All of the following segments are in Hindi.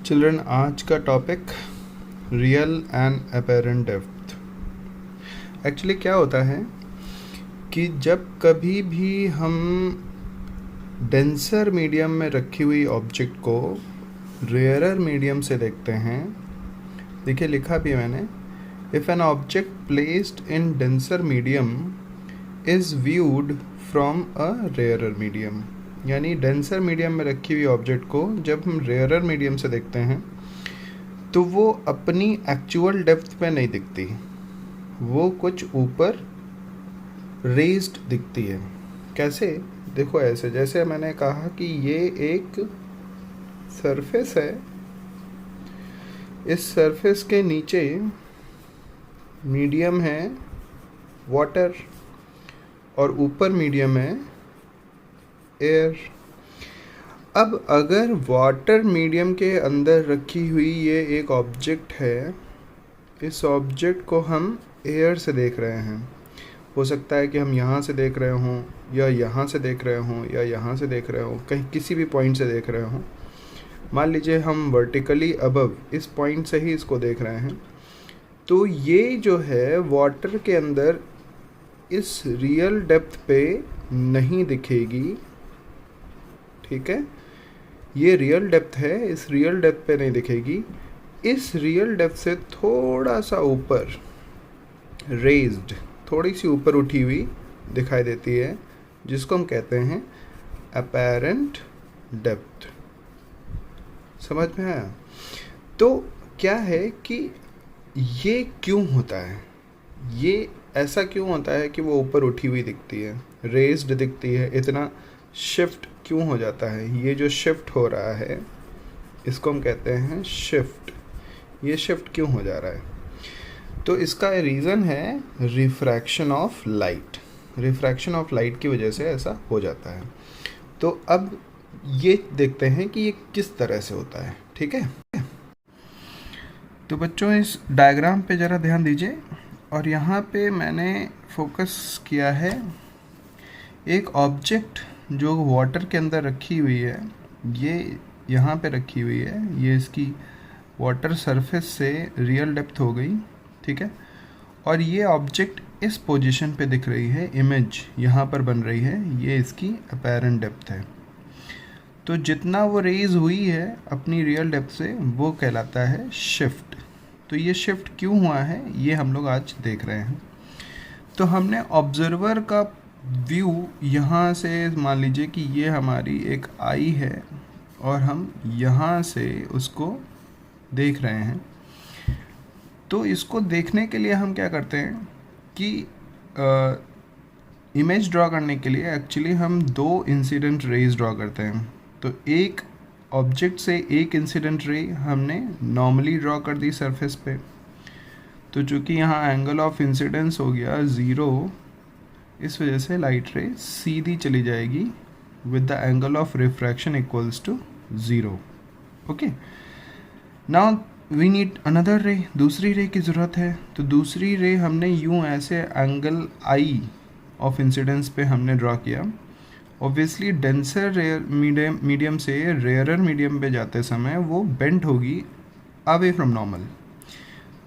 चिल्ड्रन, आज का topic real and apparent depth. Actually क्या होता है कि जब कभी भी हम डेंसर मीडियम में रखी हुई ऑब्जेक्ट को रेयरर मीडियम से देखते हैं, देखिए लिखा भी मैंने, if an object placed in denser medium is viewed from a rarer medium. यानी डेंसर मीडियम में रखी हुई ऑब्जेक्ट को जब हम रेयरर मीडियम से देखते हैं तो वो अपनी एक्चुअल डेप्थ पे नहीं दिखती, वो कुछ ऊपर रेज्ड दिखती है। कैसे? देखो ऐसे, जैसे मैंने कहा कि ये एक सरफेस है, इस सरफेस के नीचे मीडियम है वाटर और ऊपर मीडियम है एयर। अब अगर वाटर मीडियम के अंदर रखी हुई ये एक ऑब्जेक्ट है, इस ऑब्जेक्ट को हम एयर से देख रहे हैं, हो सकता है कि हम यहाँ से देख रहे हों या यहाँ से देख रहे हों या यहाँ से देख रहे हों, कहीं किसी भी पॉइंट से देख रहे हों। मान लीजिए हम वर्टिकली अबव इस पॉइंट से ही इसको देख रहे हैं, तो ये जो है वाटर के अंदर इस रियल डेप्थ पे नहीं दिखेगी। ठीक है, ये रियल डेप्थ है, इस रियल डेप्थ पे नहीं दिखेगी। इस रियल डेप्थ से थोड़ा सा ऊपर रेज्ड, थोड़ी सी ऊपर उठी हुई दिखाई देती है, जिसको हम कहते हैं अपैरेंट डेप्थ। समझ में आया? तो क्या है कि ये क्यों होता है, ये ऐसा क्यों होता है कि वो ऊपर उठी हुई दिखती है, रेज्ड दिखती है, इतना शिफ्ट क्यों हो जाता है? ये जो शिफ्ट हो रहा है इसको हम कहते हैं शिफ्ट। ये शिफ्ट क्यों हो जा रहा है? तो इसका रीज़न है refraction of light. Refraction of light की वजह से ऐसा हो जाता है। तो अब ये देखते हैं कि ये किस तरह से होता है। ठीक है, तो बच्चों इस डायग्राम पे ज़रा ध्यान दीजिए, और यहाँ पे मैंने फोकस किया है एक ऑब्जेक्ट जो वाटर के अंदर रखी हुई है, ये यहाँ पे रखी हुई है, ये इसकी वाटर सरफेस से रियल डेप्थ हो गई। ठीक है, और ये ऑब्जेक्ट इस पोजीशन पे दिख रही है, इमेज यहाँ पर बन रही है, ये इसकी अपैरेंट डेप्थ है। तो जितना वो रेज हुई है अपनी रियल डेप्थ से वो कहलाता है शिफ्ट। तो ये शिफ्ट क्यों हुआ है ये हम लोग आज देख रहे हैं। तो हमने ऑब्जर्वर का व्यू यहाँ से, मान लीजिए कि ये हमारी एक आई है और हम यहाँ से उसको देख रहे हैं। तो इसको देखने के लिए हम क्या करते हैं कि इमेज ड्रॉ करने के लिए एक्चुअली हम दो इंसिडेंट रेज ड्रॉ करते हैं। तो एक ऑब्जेक्ट से एक इंसिडेंट रे हमने नॉर्मली ड्रॉ कर दी सरफेस पे, तो चूँकि यहाँ एंगल ऑफ इंसिडेंस हो गया 0, इस वजह से लाइट रे सीधी चली जाएगी with the angle of refraction equals to 0। Okay, now we need another ray, दूसरी रे की ज़रूरत है। तो दूसरी रे हमने यूँ ऐसे एंगल आई ऑफ इंसिडेंस पे हमने ड्रॉ किया। ऑब्वियसली डेंसर रेयर मीडियम से रेयरर मीडियम पे जाते समय वो बेंट होगी अवे फ्रॉम नॉर्मल।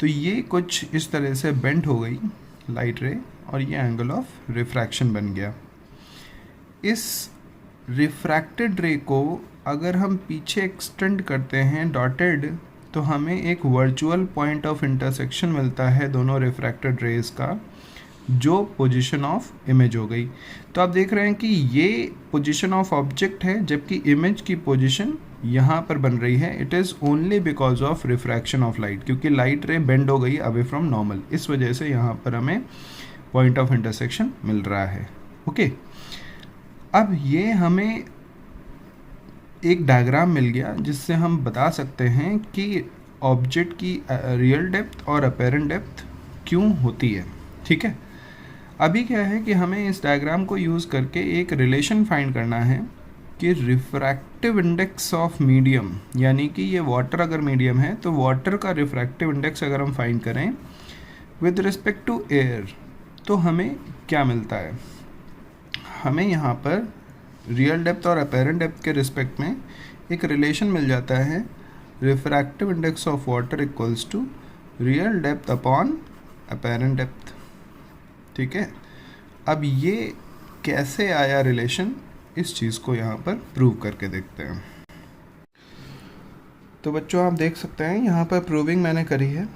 तो ये कुछ इस तरह से बेंट हो गई लाइट रे और ये एंगल ऑफ रिफ्रैक्शन बन गया। इस रिफ्रैक्टेड रे को अगर हम पीछे एक्सटेंड करते हैं डॉटेड, तो हमें एक वर्चुअल पॉइंट ऑफ इंटरसेक्शन मिलता है दोनों रिफ्रैक्टेड रेज का, जो पोजीशन ऑफ इमेज हो गई। तो आप देख रहे हैं कि ये पोजीशन ऑफ ऑब्जेक्ट है, जबकि इमेज की पोजीशन यहाँ पर बन रही है। It is only because of refraction of light, क्योंकि लाइट रे बेंड हो गई अवे फ्रॉम नॉर्मल, इस वजह से यहाँ पर हमें पॉइंट ऑफ इंटरसेक्शन मिल रहा है। ओके, अब ये हमें एक डायग्राम मिल गया जिससे हम बता सकते हैं कि ऑब्जेक्ट की रियल डेप्थ और अपैरेंट डेप्थ क्यों होती है। ठीक है, अभी क्या है कि हमें इस डायग्राम को यूज़ करके एक रिलेशन फाइंड करना है कि रिफ्रैक्टिव इंडेक्स ऑफ मीडियम, यानी कि ये वाटर अगर मीडियम है तो वाटर का रिफ्रैक्टिव इंडेक्स अगर हम फाइंड करें विद रिस्पेक्ट टू एयर, तो हमें क्या मिलता है। हमें यहाँ पर रियल डेप्थ और अपैरेंट डेप्थ के रिस्पेक्ट में एक रिलेशन मिल जाता है refractive index of water equals to real depth upon apparent depth. ठीक है, अब ये कैसे आया रिलेशन, इस चीज़ को यहाँ पर प्रूव करके देखते हैं। तो बच्चों आप देख सकते हैं यहाँ पर प्रूविंग मैंने करी है।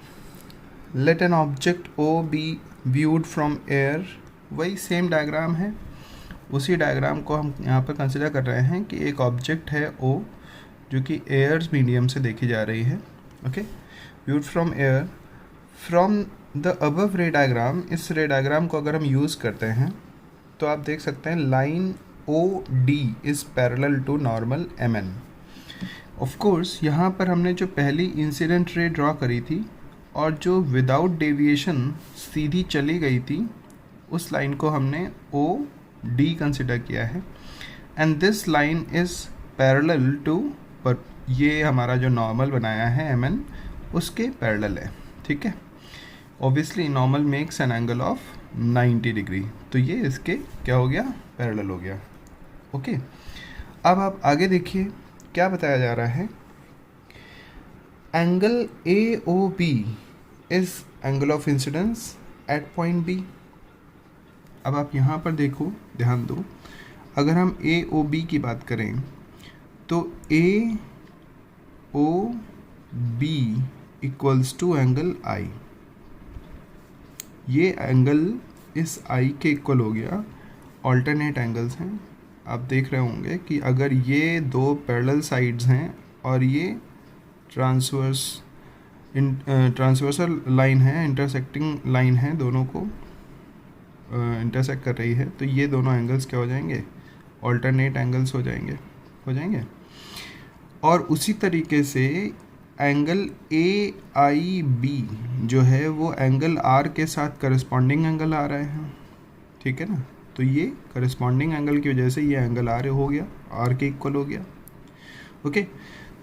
Let an object O B viewed from air, वही सेम डायग्राम है, उसी डायग्राम को हम यहाँ पर कंसिडर कर रहे हैं कि एक ऑब्जेक्ट है ओ जो कि एयर मीडियम से देखी जा रही है। Okay, viewed from air from the above रे डायग्राम। इस रे डायग्राम को अगर हम यूज़ करते हैं तो आप देख सकते हैं line O D is parallel to normal M N. Of course यहाँ पर हमने जो पहली इंसिडेंट रे ड्रॉ करी थी और जो विदाउट डेविएशन सीधी चली गई थी, उस लाइन को हमने ओ डी कंसिडर किया है। And this line is parallel to, पर ये हमारा जो नॉर्मल बनाया है एम एन, उसके पैरेलल है। ठीक है, obviously normal makes an angle of 90 degree, तो ये इसके क्या हो गया, पैरेलल हो गया। ओके, अब आप आगे देखिए क्या बताया जा रहा है। Angle A O B is angle of incidence at point B. अब आप यहाँ पर देखो, ध्यान दो, अगर हम ए ओ बी की बात करें तो A O B equals to angle I. ये एंगल इस आई के इक्वल हो गया, ऑल्टरनेट एंगल्स हैं। आप देख रहे होंगे कि अगर ये दो पैरेलल साइड्स हैं और ये ट्रांसवर्सल लाइन है, इंटरसेक्टिंग लाइन है, दोनों को इंटरसेक्ट कर रही है, तो ये दोनों एंगल्स क्या हो जाएंगे, ऑल्टरनेट एंगल्स हो जाएंगे। और उसी तरीके से एंगल ए आई बी जो है वो एंगल आर के साथ करस्पॉन्डिंग एंगल आ रहे हैं। ठीक है ना, तो ये करस्पॉन्डिंग एंगल की वजह से ये एंगल आर हो गया, आर के इक्वल हो गया। ओके,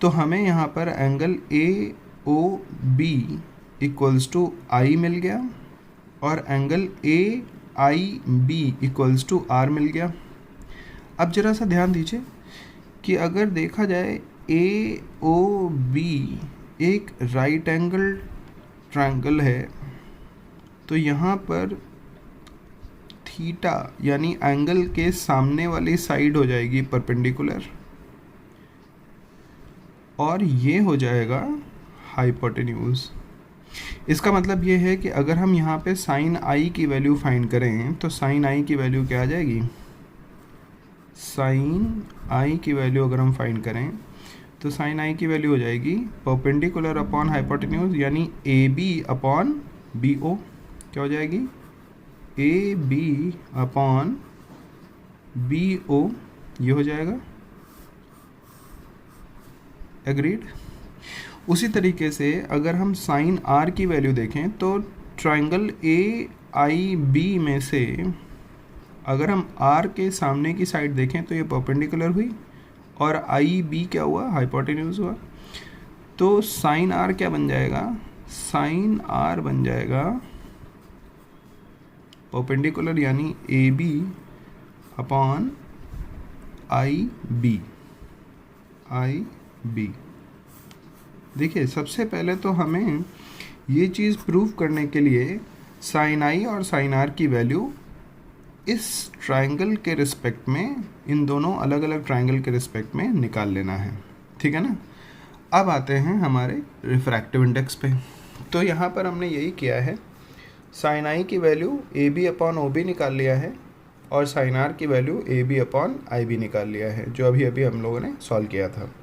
तो हमें यहाँ पर angle A O B equals to I मिल गया और angle A I B equals to R मिल गया। अब जरा सा ध्यान दीजिए कि अगर देखा जाए ए ओ बी एक राइट एंगल ट्रायंगल है, तो यहाँ पर थीटा यानी एंगल के सामने वाली साइड हो जाएगी परपेंडिकुलर और ये हो जाएगा हाइपोटेन्यूज। इसका मतलब ये है कि अगर हम यहाँ पे साइन आई की वैल्यू फाइंड करें तो साइन आई की वैल्यू क्या आ जाएगी, साइन आई की वैल्यू अगर हम फाइंड करें तो साइन आई की वैल्यू हो जाएगी परपेंडिकुलर अपॉन हाइपोटेन्यूज, यानी A B upon B O. क्या हो जाएगी, A B upon B O, ये हो जाएगा। एग्रीड। उसी तरीके से अगर हम साइन आर की वैल्यू देखें तो ट्रायंगल ए आई बी में से अगर हम आर के सामने की साइड देखें तो ये परपेंडिकुलर हुई और आई बी क्या हुआ, हाइपोटेन्यूज हुआ। तो साइन आर क्या बन जाएगा, साइन आर बन जाएगा परपेंडिकुलर यानी A B upon I B. देखिए, सबसे पहले तो हमें ये चीज़ प्रूव करने के लिए साइन आई और साइन आर की वैल्यू इस ट्रायंगल के रिस्पेक्ट में, इन दोनों अलग अलग ट्रायंगल के रिस्पेक्ट में निकाल लेना है। ठीक है ना। अब आते हैं हमारे रिफ्रैक्टिव इंडेक्स पे। तो यहाँ पर हमने यही किया है, साइन आई की value A B upon O B निकाल लिया है और साइन आर की value A B upon I B निकाल लिया है, जो अभी अभी हम लोगों ने सॉल्व किया था।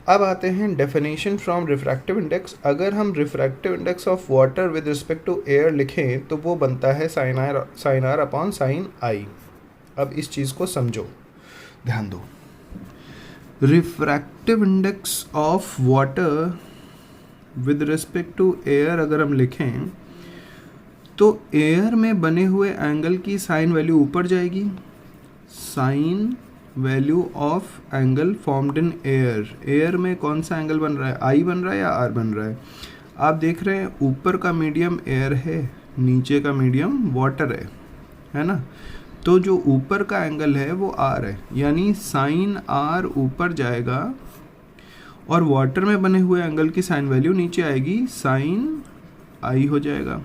अब आते हैं डेफिनेशन फ्रॉम रिफ्रैक्टिव इंडेक्स। अगर हम refractive index of water with respect to air लिखें तो वो बनता है sine R upon sine I. अब इस चीज़ को समझो, ध्यान दो। Refractive index of water with respect to air अगर हम लिखें तो एयर में बने हुए एंगल की साइन वैल्यू ऊपर जाएगी, sine value of angle formed in air. Air में कौन सा एंगल बन रहा है, आई बन रहा है या आर बन रहा है। आप देख रहे हैं ऊपर का मीडियम एयर है, नीचे का मीडियम वाटर है ना। तो जो ऊपर का एंगल है वो आर है, यानी साइन आर ऊपर जाएगा और वाटर में बने हुए एंगल की साइन वैल्यू नीचे आएगी, साइन आई हो जाएगा।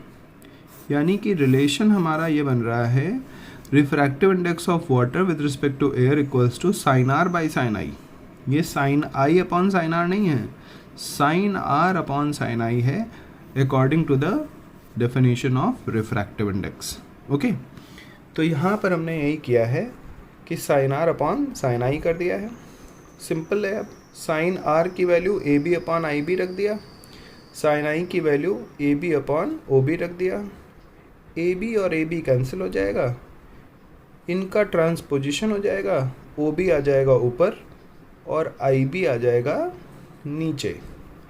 यानी कि रिलेशन हमारा ये बन रहा है, refractive index of water with respect to air equals to sine R by sine I. ये sine I upon sine R नहीं है, sine R upon sine I है, according to the definition of refractive index. Okay, तो यहाँ पर हमने यही किया है कि sine R upon sine I कर दिया है। सिंपल है। अब साइन आर की value A B upon I B रख दिया, साइन आई की value A B upon O B रख दिया। ए बी और ए बी कैंसिल हो जाएगा, इनका ट्रांसपोजिशन हो जाएगा, ओ बी आ जाएगा ऊपर और आई बी आ जाएगा नीचे,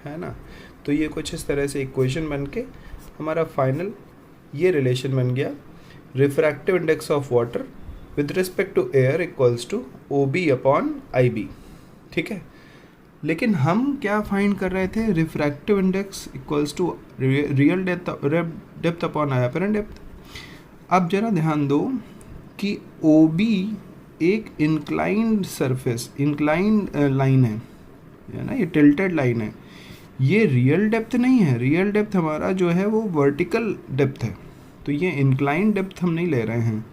है ना। तो ये कुछ इस तरह से इक्वेशन बन के हमारा फाइनल ये रिलेशन बन गया, refractive index of water with respect to air equals to O B upon I B. ठीक है, लेकिन हम क्या फाइंड कर रहे थे, refractive index equals to real depth upon apparent depth. अब जरा ध्यान दो कि ओ बी एक इंक्लाइंड सरफेस, इंक्लाइंड लाइन है ना, ये टिल्टेड लाइन है, ये रियल डेप्थ नहीं है। रियल डेप्थ हमारा जो है वो वर्टिकल डेप्थ है, तो ये इंक्लाइंड डेप्थ हम नहीं ले रहे हैं,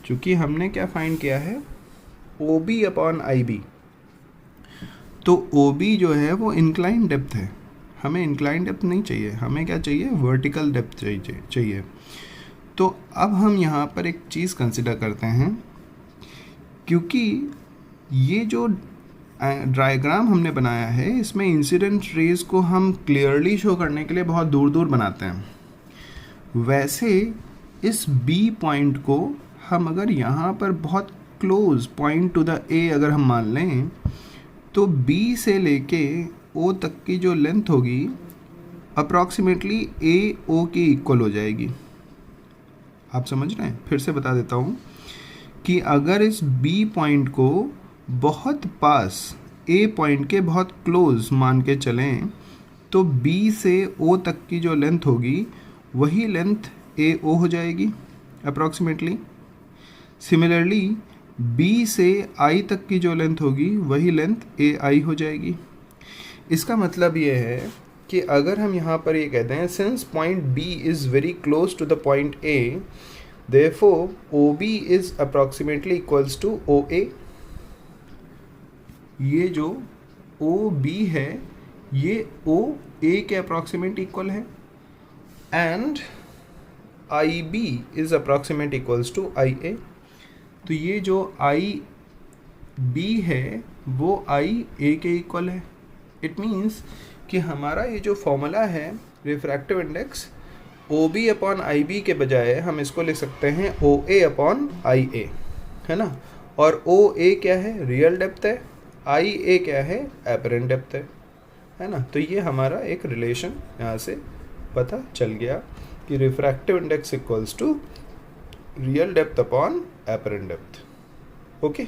क्योंकि हमने क्या फाइंड किया है, O B upon I B. तो ओ बी जो है वो इंक्लाइंड डेप्थ है, हमें इंक्लाइंड डेप्थ नहीं चाहिए, हमें क्या चाहिए, वर्टिकल डेप्थ चाहिए। तो अब हम यहाँ पर एक चीज़ कंसिडर करते हैं, क्योंकि ये जो डायग्राम हमने बनाया है इसमें इंसिडेंट रेज को हम क्लियरली शो करने के लिए बहुत दूर दूर बनाते हैं। वैसे इस बी पॉइंट को हम अगर यहाँ पर बहुत क्लोज पॉइंट टू द ए अगर हम मान लें, तो बी से लेके ओ तक की जो लेंथ होगी अप्रॉक्सीमेटली ए ओ की इक्वल हो जाएगी। आप समझ रहे हैं? फिर से बता देता हूँ कि अगर इस बी पॉइंट को बहुत पास ए पॉइंट के बहुत क्लोज मान के चलें, तो बी से ओ तक की जो लेंथ होगी वही लेंथ ए ओ हो जाएगी अप्रॉक्सीमेटली। सिमिलरली बी से आई तक की जो लेंथ होगी वही लेंथ ए आई हो जाएगी। इसका मतलब ये है कि अगर हम यहाँ पर ये कहते हैं, since point B is very close to the point A, therefore OB is approximately equals to OA। ये जो OB है ये OA के अप्रॉक्सीमेट इक्वल है, and IB is approximate equals to IA। तो ये जो IB है वो IA के इक्वल है। इट मीन्स कि हमारा ये जो फॉर्मूला है refractive index, O B upon I B के बजाय हम इसको लिख सकते हैं ओ ए अपॉन आई ए, है ना। और ओ ए क्या है, रियल डेप्थ है, आई ए क्या है, अपरेंट डेप्थ है ना। तो ये हमारा एक रिलेशन यहाँ से पता चल गया कि refractive index equals to real depth upon apparent depth. Okay,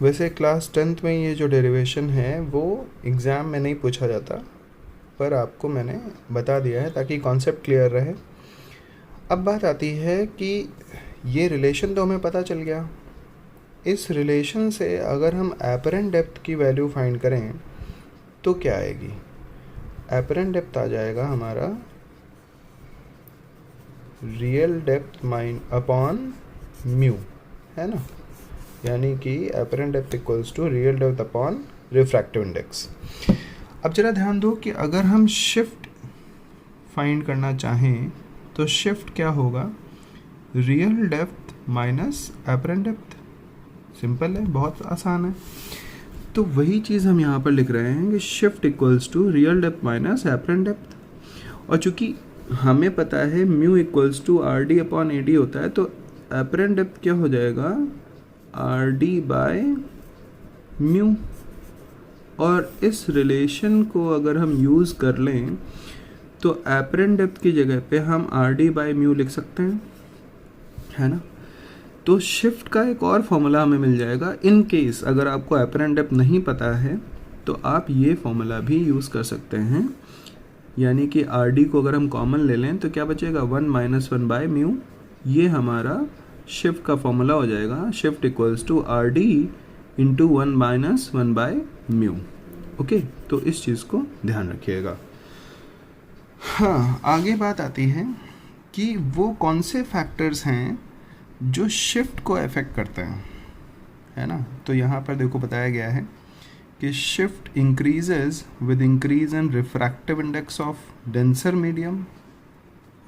वैसे क्लास 10th में ये जो डेरिवेशन है वो एग्ज़ाम में नहीं पूछा जाता, पर आपको मैंने बता दिया है ताकि कॉन्सेप्ट क्लियर रहे। अब बात आती है कि ये रिलेशन तो हमें पता चल गया, इस रिलेशन से अगर हम अपरेंट डेप्थ की वैल्यू फाइंड करें तो क्या आएगी। अपरेंट डेप्थ आ जाएगा हमारा रियल डेप्थ अपॉन म्यू, है ना। यानी कि apparent depth equals to real depth upon refractive index. अब जरा ध्यान दो कि अगर हम शिफ्ट फाइंड करना चाहें तो शिफ्ट क्या होगा, real depth minus apparent depth. Simple है, बहुत आसान है। तो वही चीज़ हम यहाँ पर लिख रहे हैं कि shift equals to real depth minus apparent depth. और चूंकि हमें पता है mu equals to R D upon A D होता है, तो अपरेंट डेप्थ क्या हो जाएगा, आर डी बाय म्यू। और इस रिलेशन को अगर हम यूज़ कर लें तो अपरेंट डेप्थ की जगह पे हम आर डी बाई म्यू लिख सकते हैं, है ना। तो शिफ्ट का एक और फॉर्मूला हमें मिल जाएगा। इन केस अगर आपको अपरेंट डेप्थ नहीं पता है तो आप ये फॉर्मूला भी यूज़ कर सकते हैं। यानी कि आर डी को अगर हम कॉमन ले लें तो क्या बचेगा, 1 - 1 बाय म्यू। ये हमारा शिफ्ट का फॉर्मूला हो जाएगा। Shift equals to R D into 1 minus 1 by mu. Okay, तो इस चीज़ को ध्यान रखिएगा। हाँ, आगे बात आती है कि वो कौन से फैक्टर्स हैं जो शिफ्ट को अफेक्ट करते हैं, है ना। तो यहाँ पर देखो बताया गया है कि shift increases with increase in refractive index of denser medium.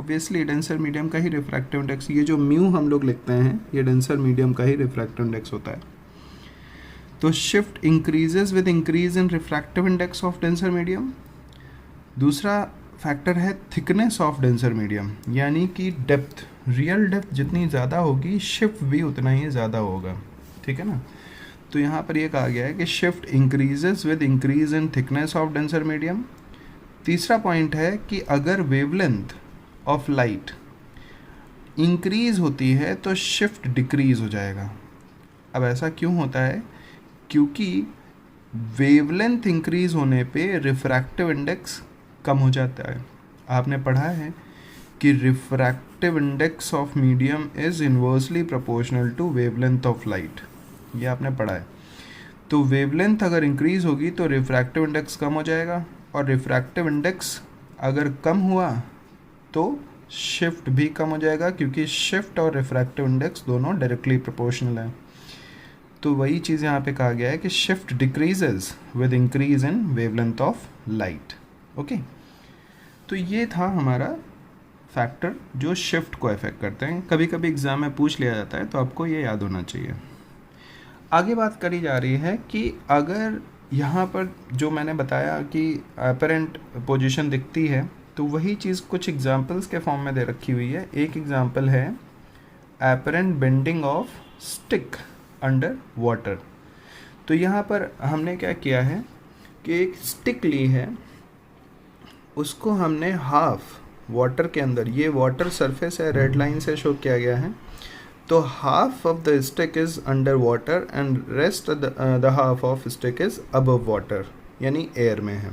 Obviously denser medium का ही रिफ्रैक्टिव इंडेक्स, ये जो म्यू हम लोग लिखते हैं ये डेंसर मीडियम का ही रिफ्रैक्टिव इंडेक्स होता है। तो shift increases with increase in refractive index of denser medium. दूसरा फैक्टर है थिकनेस ऑफ डेंसर मीडियम, यानी कि डेप्थ, रियल डेप्थ जितनी ज़्यादा होगी शिफ्ट भी उतना ही ज़्यादा होगा, ठीक है ना। तो यहाँ पर ये कहा गया है कि shift increases with increase in thickness of denser medium. तीसरा पॉइंट है कि अगर वेवलेंथ ऑफ लाइट इंक्रीज होती है तो शिफ्ट डिक्रीज हो जाएगा। अब ऐसा क्यों होता है? क्योंकि वेवलेंथ इंक्रीज होने पे रिफ्रैक्टिव इंडेक्स कम हो जाता है। आपने पढ़ा है कि refractive index of medium is inversely proportional to wavelength of light, ये आपने पढ़ा है। तो वेवलेंथ अगर इंक्रीज होगी तो रिफ्रैक्टिव इंडेक्स कम हो जाएगा, और रिफ्रैक्टिव इंडेक्स अगर कम हुआ तो शिफ्ट भी कम हो जाएगा, क्योंकि शिफ्ट और रिफ्रैक्टिव इंडेक्स दोनों डायरेक्टली प्रोपोर्शनल हैं। तो वही चीज़ यहाँ पे कहा गया है कि shift decreases with increase in wavelength of light. Okay, तो ये था हमारा फैक्टर जो शिफ्ट को अफेक्ट करते हैं। कभी कभी एग्ज़ाम में पूछ लिया जाता है, तो आपको ये याद होना चाहिए। आगे बात करी जा रही है कि अगर यहाँ पर जो मैंने बताया कि अपरेंट पोजीशन दिखती है, तो वही चीज़ कुछ एग्जांपल्स के फॉर्म में दे रखी हुई है। एक एग्जांपल है apparent bending of stick under water. तो यहाँ पर हमने क्या किया है कि एक स्टिक ली है, उसको हमने हाफ वाटर के अंदर, ये वाटर सरफेस है, रेड लाइन से शो किया गया है, तो half of the stick is under water and rest the half of stick is above water, यानी एयर में है।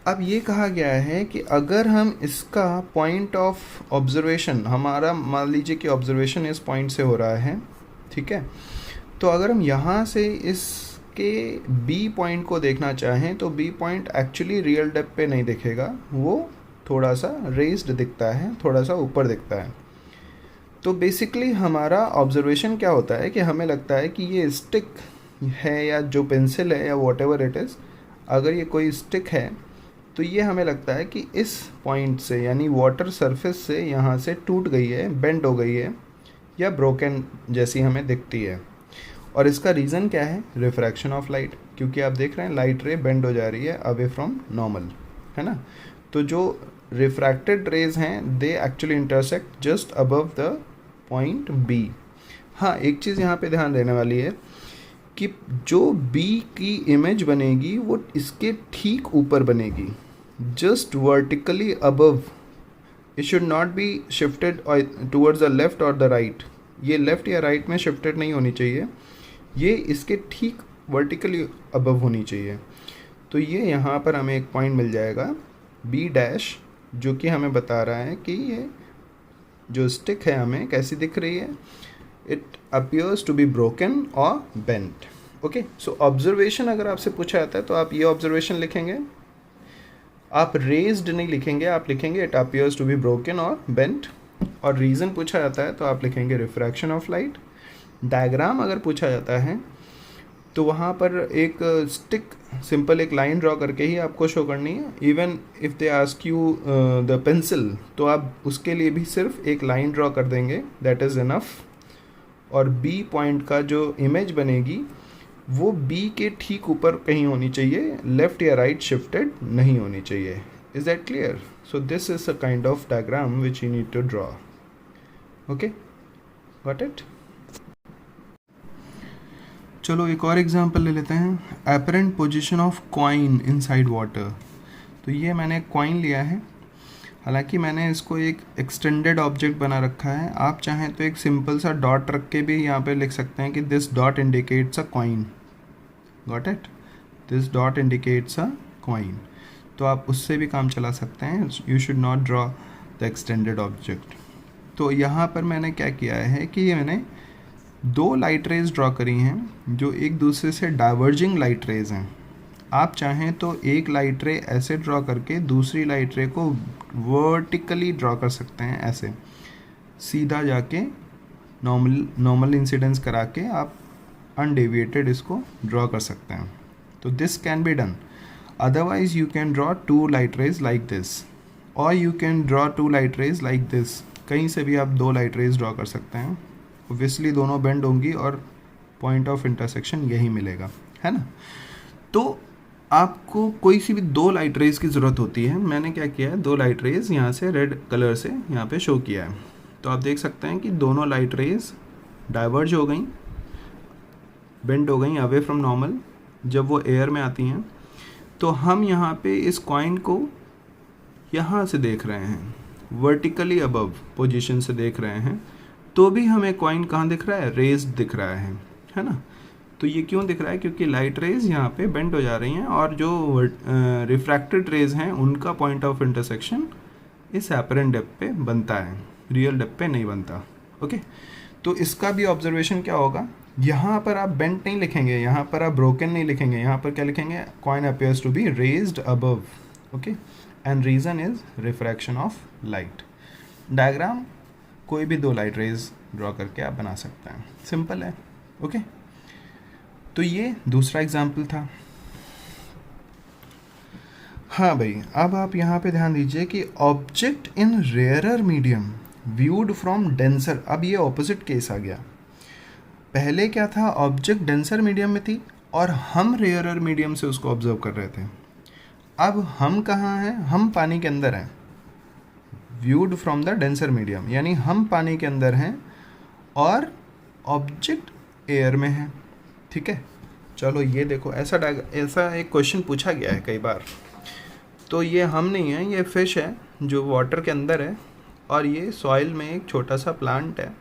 अब ये कहा गया है कि अगर हम इसका पॉइंट ऑफ ऑब्जर्वेशन, हमारा मान लीजिए कि ऑब्जर्वेशन इस पॉइंट से हो रहा है, ठीक है, तो अगर हम यहाँ से इसके बी पॉइंट को देखना चाहें तो B point actually real depth पे नहीं दिखेगा, वो थोड़ा सा रेज्ड दिखता है, थोड़ा सा ऊपर दिखता है। तो बेसिकली हमारा ऑब्जर्वेशन क्या होता है कि हमें लगता है कि ये स्टिक है या जो पेंसिल है या वॉट एवर इट इज़, अगर ये कोई स्टिक है तो ये हमें लगता है कि इस पॉइंट से, यानी वाटर सरफेस से यहाँ से टूट गई है, बेंड हो गई है या ब्रोकन जैसी हमें दिखती है। और इसका रीज़न क्या है? रिफ्रैक्शन ऑफ लाइट, क्योंकि आप देख रहे हैं लाइट रे बेंड हो जा रही है अवे फ्रॉम नॉर्मल, है ना। तो जो रिफ्रैक्टेड रेज हैं they actually intersect just above the point B. हाँ, एक चीज़ यहाँ पे ध्यान देने वाली है कि जो बी की इमेज बनेगी वो इसके ठीक ऊपर बनेगी, just vertically above. It should not be shifted towards the left और द राइट, ये लेफ्ट या राइट में शिफ्टेड नहीं होनी चाहिए, ये इसके ठीक वर्टिकली अबव होनी चाहिए। तो ये यहाँ पर हमें एक पॉइंट मिल जाएगा बी डैश, जो कि हमें बता रहा है कि ये जो स्टिक है हमें कैसी दिख रही है, it appears to be broken और बेंट। ओके, सो ऑब्जर्वेशन अगर आपसे पूछा जाता है तो आप ये ऑब्जर्वेशन लिखेंगे, आप रेज्ड नहीं लिखेंगे, आप लिखेंगे it appears to be broken और बेंट। और रीज़न पूछा जाता है तो आप लिखेंगे रिफ्रैक्शन ऑफ लाइट। डायग्राम अगर पूछा जाता है तो वहाँ पर एक स्टिक सिंपल एक लाइन ड्रॉ करके ही आपको शो करनी है। Even if they ask you the pencil, तो आप उसके लिए भी सिर्फ एक लाइन ड्रॉ कर देंगे, दैट इज़ इनफ। और बी पॉइंट का जो इमेज बनेगी वो बी के ठीक ऊपर कहीं होनी चाहिए, लेफ्ट या राइट शिफ्टेड नहीं होनी चाहिए। Is that clear? So this is a kind of diagram which you need to draw. Okay, got it? चलो एक और एग्जांपल ले लेते हैं, apparent position of coin inside water. तो ये मैंने कॉइन लिया है, हालांकि मैंने इसको एक एक्सटेंडेड ऑब्जेक्ट बना रखा है। आप चाहें तो एक सिंपल सा डॉट रख के भी यहाँ पे लिख सकते हैं कि this dot indicates a coin. Got it? This dot indicates a coin. तो आप उससे भी काम चला सकते हैं, you should not draw the extended object. तो यहाँ पर मैंने क्या किया है कि ये मैंने दो लाइट रेज ड्रॉ करी हैं जो एक दूसरे से डाइवर्जिंग लाइट रेज हैं। आप चाहें तो एक लाइट रे ऐसे ड्रॉ करके दूसरी लाइट रे को वर्टिकली ड्रॉ कर सकते हैं, ऐसे सीधा जाके नॉर्मल इंसिडेंस करा के आप अनडेविएटेड इसको ड्रॉ कर सकते हैं। तो this can be done. Otherwise you can draw two light rays like this, और you can draw two light rays like this. कहीं से भी आप दो लाइट रेज ड्रॉ कर सकते हैं। ऑब्वियसली दोनों बेंड होंगी और पॉइंट ऑफ इंटरसेक्शन यही मिलेगा, है ना। तो आपको कोई सी भी दो लाइट रेज की ज़रूरत होती है। मैंने क्या किया है, दो लाइट रेज यहाँ से रेड कलर से यहाँ पे शो किया है। तो आप देख सकते हैं कि दोनों लाइट रेज डाइवर्ज हो गई, बेंड हो गई अवे फ्रॉम नॉर्मल जब वो एयर में आती हैं। तो हम यहाँ पे इस कॉइन को यहाँ से देख रहे हैं, वर्टिकली अबव पोजीशन से देख रहे हैं, तो भी हमें कॉइन कहाँ दिख रहा है, रेज दिख रहा है ना। तो ये क्यों दिख रहा है, क्योंकि लाइट रेज यहाँ पे बेंड हो जा रही हैं और जो रिफ्रैक्टेड रेज हैं उनका पॉइंट ऑफ इंटरसेक्शन इस एपरेंट डेप्थ पे बनता है, रियल डेप्थ पे नहीं बनता। ओके, तो इसका भी ऑब्जर्वेशन क्या होगा, यहाँ पर आप बेंट नहीं लिखेंगे, यहाँ पर आप ब्रोकन नहीं लिखेंगे, यहाँ पर क्या लिखेंगे, coin appears to be raised above. Okay, and reason is refraction of light. Diagram कोई भी दो लाइट रेज ड्रॉ करके आप बना सकते हैं, सिंपल है। ओके, तो ये दूसरा एग्जाम्पल था। हाँ भाई, अब आप यहाँ पे ध्यान दीजिए कि object in rarer medium viewed from denser. अब ये ऑपोजिट केस आ गया। पहले क्या था, ऑब्जेक्ट डेंसर मीडियम में थी और हम रेयरर मीडियम से उसको ऑब्जर्व कर रहे थे। अब हम कहाँ हैं, हम पानी के अंदर हैं। Viewed from the denser medium, यानी हम पानी के अंदर हैं और ऑब्जेक्ट एयर में है। ठीक है, चलो ये देखो, ऐसा एक क्वेश्चन पूछा गया है कई बार। तो ये हम नहीं है, ये फिश है जो वाटर के अंदर है और ये सॉइल में एक छोटा सा प्लांट है।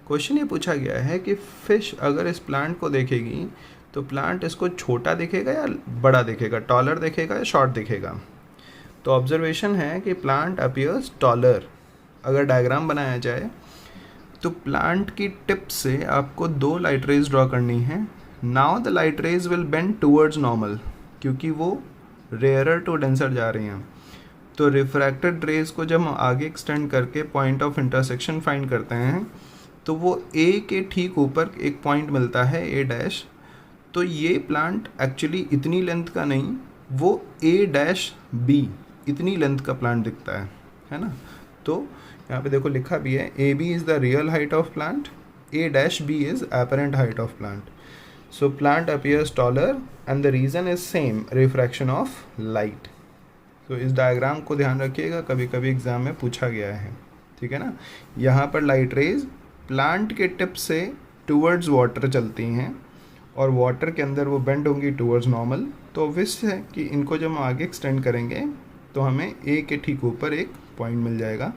क्वेश्चन ये पूछा गया है कि फिश अगर इस प्लांट को देखेगी तो प्लांट इसको छोटा दिखेगा या बड़ा दिखेगा, टॉलर दिखेगा या शॉर्ट दिखेगा। तो ऑब्जर्वेशन है कि प्लांट अपीयर्स टॉलर। अगर डायग्राम बनाया जाए तो प्लांट की टिप से आपको दो लाइट रेज ड्रॉ करनी है। Now the light rays will bend towards normal, क्योंकि वो रेयरर टू डेंसर जा रही हैं। तो रिफ्रैक्टेड रेज को जब हम आगे एक्सटेंड करके पॉइंट ऑफ इंटरसेक्शन फाइंड करते हैं तो वो ए के ठीक ऊपर एक पॉइंट मिलता है, ए डैश। तो ये प्लांट एक्चुअली इतनी लेंथ का नहीं, वो ए डैश बी इतनी लेंथ का प्लांट दिखता है ना। तो यहाँ पे देखो लिखा भी है, A B is the real height of plant, A dash B is apparent height of plant. So plant appears taller and the reason is same, refraction of light. तो इस डायग्राम को ध्यान रखिएगा, कभी कभी एग्जाम में पूछा गया है। ठीक है ना, यहाँ पर लाइट रेज प्लांट के टिप से टूवर्ड्स वाटर चलती हैं और वाटर के अंदर वो बेंड होंगी टूवर्ड्स नॉर्मल। तो ऑब्वियस है कि इनको जब हम आगे एक्सटेंड करेंगे तो हमें ए के ठीक ऊपर एक पॉइंट मिल जाएगा।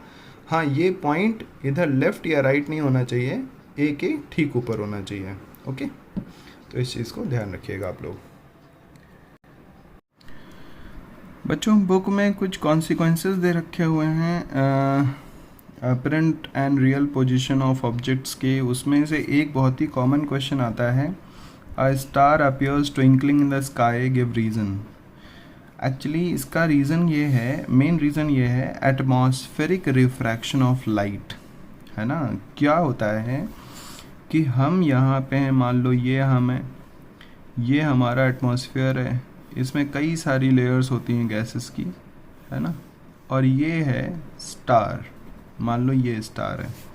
हाँ, ये पॉइंट इधर लेफ़्ट या राइट नहीं होना चाहिए, ए के ठीक ऊपर होना चाहिए। ओके, तो इस चीज़ को ध्यान रखिएगा आप लोग। बच्चों, बुक में कुछ कॉन्सिक्वेंसेस दे रखे हुए हैं apparent and real position of objects के। उसमें से एक बहुत ही कॉमन क्वेश्चन आता है, a star appears twinkling in the sky, give reason. Actually इसका रीज़न ये है, मेन रीज़न ये है, एटमॉस्फेरिक रिफ्रैक्शन ऑफ लाइट, है ना। क्या होता है कि हम यहाँ पे हैं, मान लो ये हम है, ये हमारा एटमॉस्फेयर है, इसमें कई सारी लेयर्स होती हैं गैसेस की, है ना। और ये है स्टार, मान लो ये स्टार है।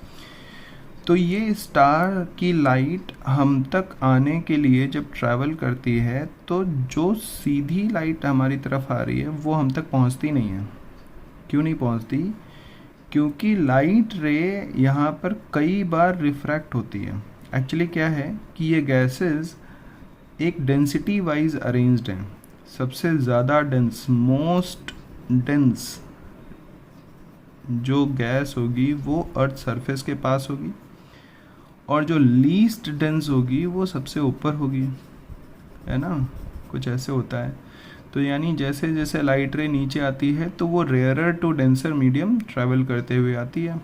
तो ये स्टार की लाइट हम तक आने के लिए जब ट्रैवल करती है तो जो सीधी लाइट हमारी तरफ आ रही है वो हम तक पहुंचती नहीं है। क्यों नहीं पहुंचती? क्योंकि लाइट रे यहाँ पर कई बार रिफ्रैक्ट होती है। एक्चुअली क्या है कि ये गैसेस एक डेंसिटी वाइज अरेंज्ड हैं। सबसे ज़्यादा डेंस, मोस्ट डेंस जो गैस होगी वो अर्थ सरफेस के पास होगी और जो लीस्ट डेंस होगी वो सबसे ऊपर होगी, है ना। कुछ ऐसे होता है। तो यानी जैसे जैसे लाइट रे नीचे आती है तो वो rarer to denser medium travel करते हुए आती है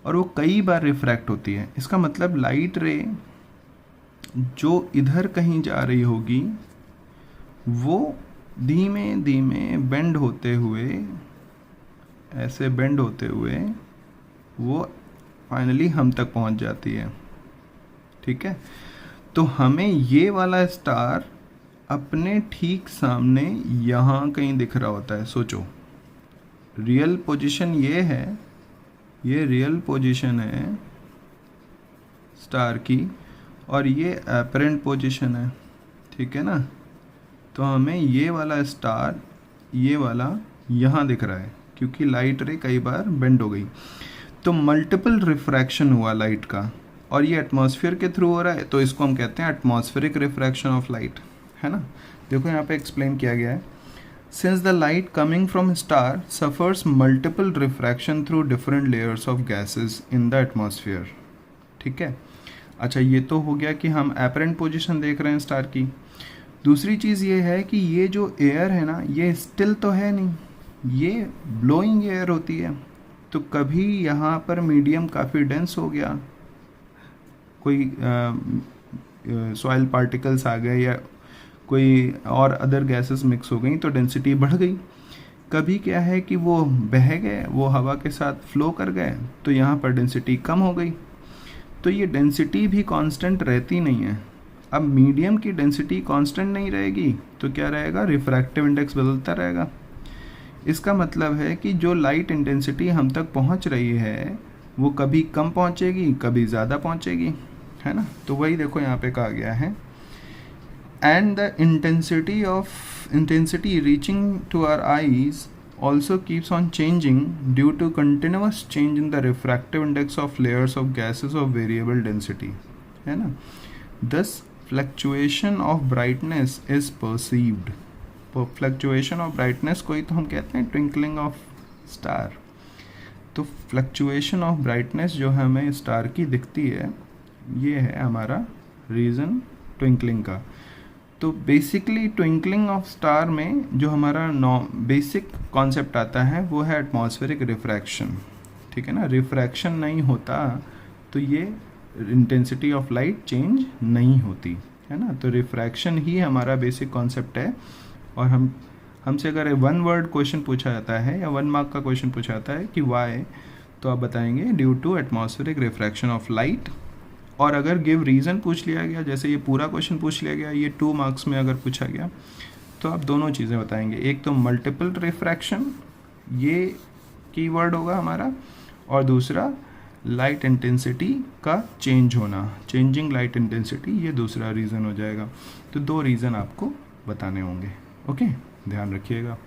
और वो कई बार रिफ्रैक्ट होती है। इसका मतलब लाइट रे जो इधर कहीं जा रही होगी वो धीमे धीमे बेंड होते हुए, ऐसे बेंड होते हुए वो फाइनली हम तक पहुंच जाती है। ठीक है, तो हमें ये वाला स्टार अपने ठीक सामने यहाँ कहीं दिख रहा होता है। सोचो, रियल पोजीशन ये है, ये रियल पोजीशन है स्टार की, और ये अपरेंट पोजीशन है। ठीक है ना, तो हमें ये वाला स्टार, ये वाला यहाँ दिख रहा है क्योंकि लाइट रे कई बार बेंड हो गई। तो मल्टीपल रिफ्रैक्शन हुआ लाइट का, और ये एटमॉस्फेयर के थ्रू हो रहा है, तो इसको हम कहते हैं एटमॉस्फेरिक रिफ्रैक्शन ऑफ लाइट, है ना। देखो यहाँ पे एक्सप्लेन किया गया है, since the light coming from star suffers multiple refraction through different layers of gases in the atmosphere. ठीक है, अच्छा ये तो हो गया कि हम अपरेंट पोजीशन देख रहे हैं स्टार की। दूसरी चीज़ ये है कि ये जो एयर है ना, ये स्टिल तो है नहीं, ये ब्लोइंग एयर होती है। तो कभी यहाँ पर मीडियम काफ़ी डेंस हो गया, कोई सॉइल पार्टिकल्स आ गए या कोई और अदर गैसेस मिक्स हो गई तो डेंसिटी बढ़ गई। कभी क्या है कि वो बह गए, वो हवा के साथ फ्लो कर गए, तो यहाँ पर डेंसिटी कम हो गई। तो ये डेंसिटी भी कांस्टेंट रहती नहीं है। अब मीडियम की डेंसिटी कांस्टेंट नहीं रहेगी तो क्या रहेगा, रिफ्रैक्टिव इंडेक्स बदलता रहेगा। इसका मतलब है कि जो लाइट इंटेंसिटी हम तक पहुंच रही है वो कभी कम पहुंचेगी, कभी ज़्यादा पहुंचेगी, है ना। तो वही देखो यहाँ पे कहा गया है, and the intensity reaching to our eyes also keeps on changing due to continuous change in the refractive index of layers of gases of variable density, है ना। Thus fluctuation of brightness is perceived. Fluctuation of brightness को ही तो हम कहते हैं ट्विंकलिंग ऑफ स्टार। तो फ्लक्चुएशन ऑफ ब्राइटनेस जो हमें स्टार की दिखती है, ये है हमारा रीज़न ट्विंकलिंग का। तो बेसिकली ट्विंकलिंग ऑफ स्टार में जो हमारा बेसिक कॉन्सेप्ट आता है वो है एटमॉस्फेरिक रिफ्रैक्शन। ठीक है ना, रिफ्रैक्शन नहीं होता तो ये इंटेंसिटी ऑफ लाइट चेंज नहीं होती, है ना। तो रिफ्रैक्शन ही हमारा बेसिक कॉन्सेप्ट है। और हमसे अगर 1 वर्ड क्वेश्चन पूछा जाता है या 1 मार्क का क्वेश्चन पूछा जाता है कि वाई, तो आप बताएंगे due to atmospheric refraction of light. और अगर गिव रीज़न पूछ लिया गया, जैसे ये पूरा क्वेश्चन पूछ लिया गया, ये 2 मार्क्स में अगर पूछा गया, तो आप दोनों चीज़ें बताएंगे। एक तो मल्टीपल रिफ्रैक्शन, ये कीवर्ड होगा हमारा, और दूसरा लाइट इंटेंसिटी का चेंज होना, चेंजिंग लाइट इंटेंसिटी, ये दूसरा रीज़न हो जाएगा। तो 2 रीज़न आपको बताने होंगे। ओके, ध्यान रखिएगा।